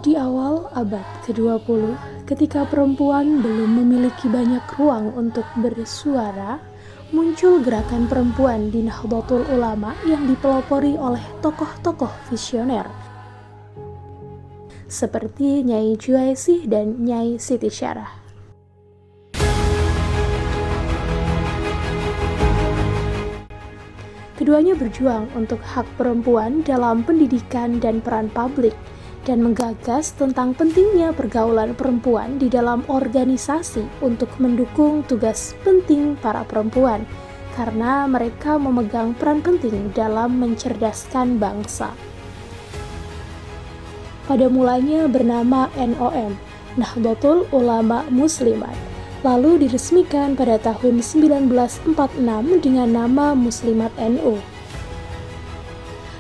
Di awal abad ke-20, ketika perempuan belum memiliki banyak ruang untuk bersuara, muncul gerakan perempuan di Nahdlatul Ulama yang dipelopori oleh tokoh-tokoh visioner seperti Nyai Juaisy dan Nyai Siti Syarah. Keduanya berjuang untuk hak perempuan dalam pendidikan dan peran publik, dan menggagas tentang pentingnya pergaulan perempuan di dalam organisasi untuk mendukung tugas penting para perempuan, karena mereka memegang peran penting dalam mencerdaskan bangsa. Pada mulanya bernama NOM, Nahdlatul Ulama Muslimat, lalu diresmikan pada tahun 1946 dengan nama Muslimat NU.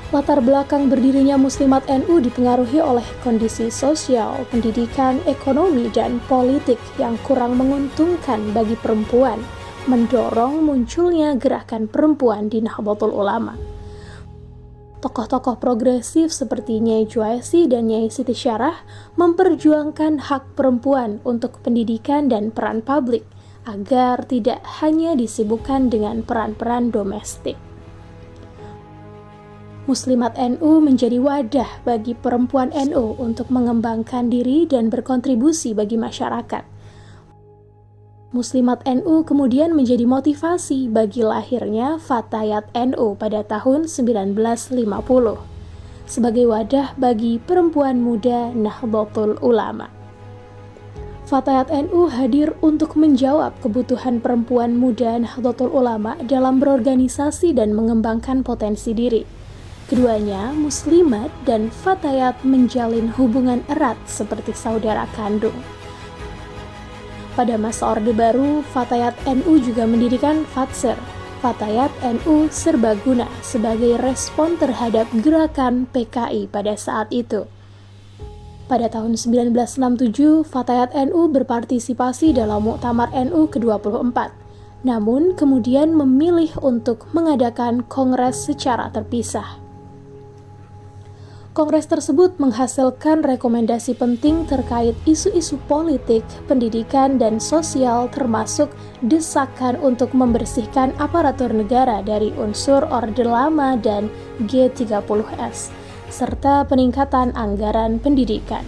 Latar belakang berdirinya Muslimat NU dipengaruhi oleh kondisi sosial, pendidikan, ekonomi, dan politik yang kurang menguntungkan bagi perempuan, mendorong munculnya gerakan perempuan di Nahdlatul Ulama. Tokoh-tokoh progresif seperti Nyai Juaisy dan Nyai Siti Syarah memperjuangkan hak perempuan untuk pendidikan dan peran publik, agar tidak hanya disibukkan dengan peran-peran domestik. Muslimat NU menjadi wadah bagi perempuan NU untuk mengembangkan diri dan berkontribusi bagi masyarakat. Muslimat NU kemudian menjadi motivasi bagi lahirnya Fatayat NU pada tahun 1950 sebagai wadah bagi perempuan muda Nahdlatul Ulama. Fatayat NU hadir untuk menjawab kebutuhan perempuan muda Nahdlatul Ulama dalam berorganisasi dan mengembangkan potensi diri. Keduanya, Muslimat dan Fatayat, menjalin hubungan erat seperti saudara kandung. Pada masa Orde Baru, Fatayat NU juga mendirikan Fatser, Fatayat NU Serbaguna, sebagai respon terhadap gerakan PKI pada saat itu. Pada tahun 1967, Fatayat NU berpartisipasi dalam Muktamar NU ke-24, namun kemudian memilih untuk mengadakan kongres secara terpisah. Kongres tersebut menghasilkan rekomendasi penting terkait isu-isu politik, pendidikan, dan sosial, termasuk desakan untuk membersihkan aparatur negara dari unsur Orde Lama dan G30S, serta peningkatan anggaran pendidikan.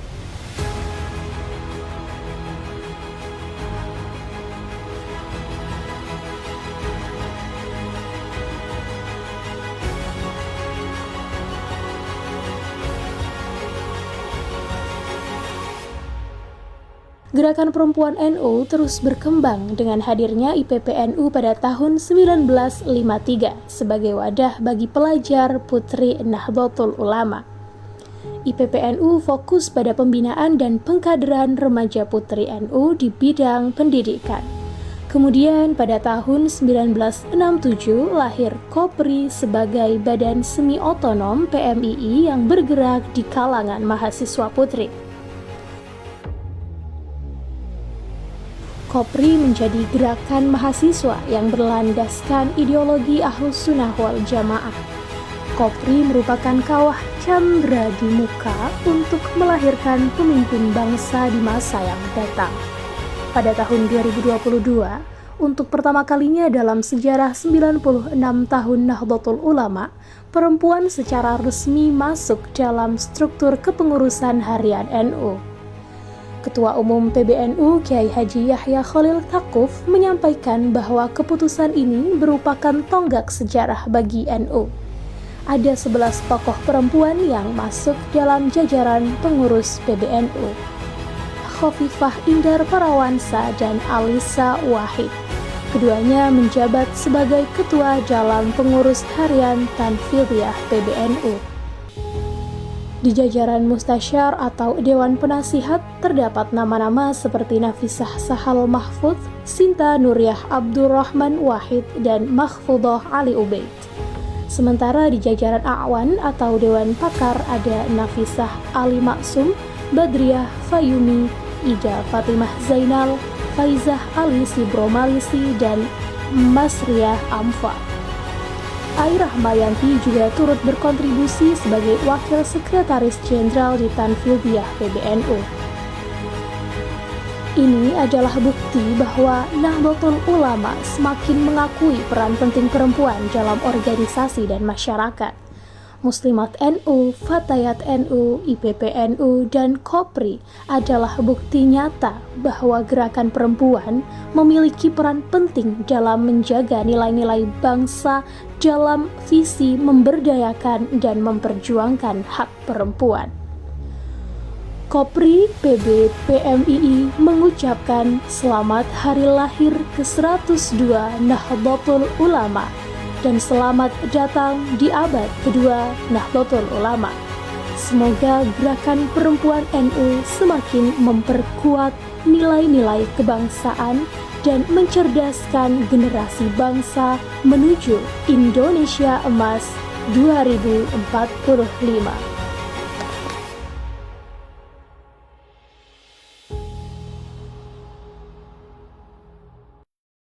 Gerakan perempuan NU terus berkembang dengan hadirnya IPPNU pada tahun 1953 sebagai wadah bagi pelajar putri Nahdlatul Ulama. IPPNU fokus pada pembinaan dan pengkaderan remaja putri NU di bidang pendidikan. Kemudian pada tahun 1967 lahir Kopri sebagai badan semi otonom PMII yang bergerak di kalangan mahasiswa putri. Kopri menjadi gerakan mahasiswa yang berlandaskan ideologi Ahlus Sunnah wal Jamaah. Kopri merupakan kawah candra di muka untuk melahirkan pemimpin bangsa di masa yang datang. Pada tahun 2022, untuk pertama kalinya dalam sejarah 96 tahun Nahdlatul Ulama, perempuan secara resmi masuk dalam struktur kepengurusan harian NU. Ketua Umum PBNU Kiai Haji Yahya Khalil Stakuf menyampaikan bahwa keputusan ini merupakan tonggak sejarah bagi NU. Ada 11 tokoh perempuan yang masuk dalam jajaran pengurus PBNU. Khofifah Indar Parawansa dan Alisa Wahid. Keduanya menjabat sebagai ketua dalam pengurus harian Tanfidiyah PBNU. Di jajaran Mustasyar atau Dewan Penasihat terdapat nama-nama seperti Nafisah Sahal Mahfudz, Sinta Nuriyah Abdurrahman Wahid, dan Mahfudzoh Ali Ubaid. Sementara di jajaran A'wan atau Dewan Pakar ada Nafisah Ali Maksum, Badriah Fayumi, Ida Fatimah Zainal, Faizah Ali Sibro Malisi, dan Masriah Amfa. Airah Mayanti juga turut berkontribusi sebagai Wakil Sekretaris Jenderal di Tanfidiah PBNU. Ini adalah bukti bahwa Nahdlatul Ulama semakin mengakui peran penting perempuan dalam organisasi dan masyarakat. Muslimat NU, Fatayat NU, IPP NU, dan Kopri adalah bukti nyata bahwa gerakan perempuan memiliki peran penting dalam menjaga nilai-nilai bangsa dalam visi memberdayakan dan memperjuangkan hak perempuan. Kopri PB PMII mengucapkan selamat hari lahir ke-102 Nahdlatul Ulama dan selamat datang di abad kedua Nahdlatul Ulama. Semoga gerakan perempuan NU semakin memperkuat nilai-nilai kebangsaan dan mencerdaskan generasi bangsa menuju Indonesia Emas 2045.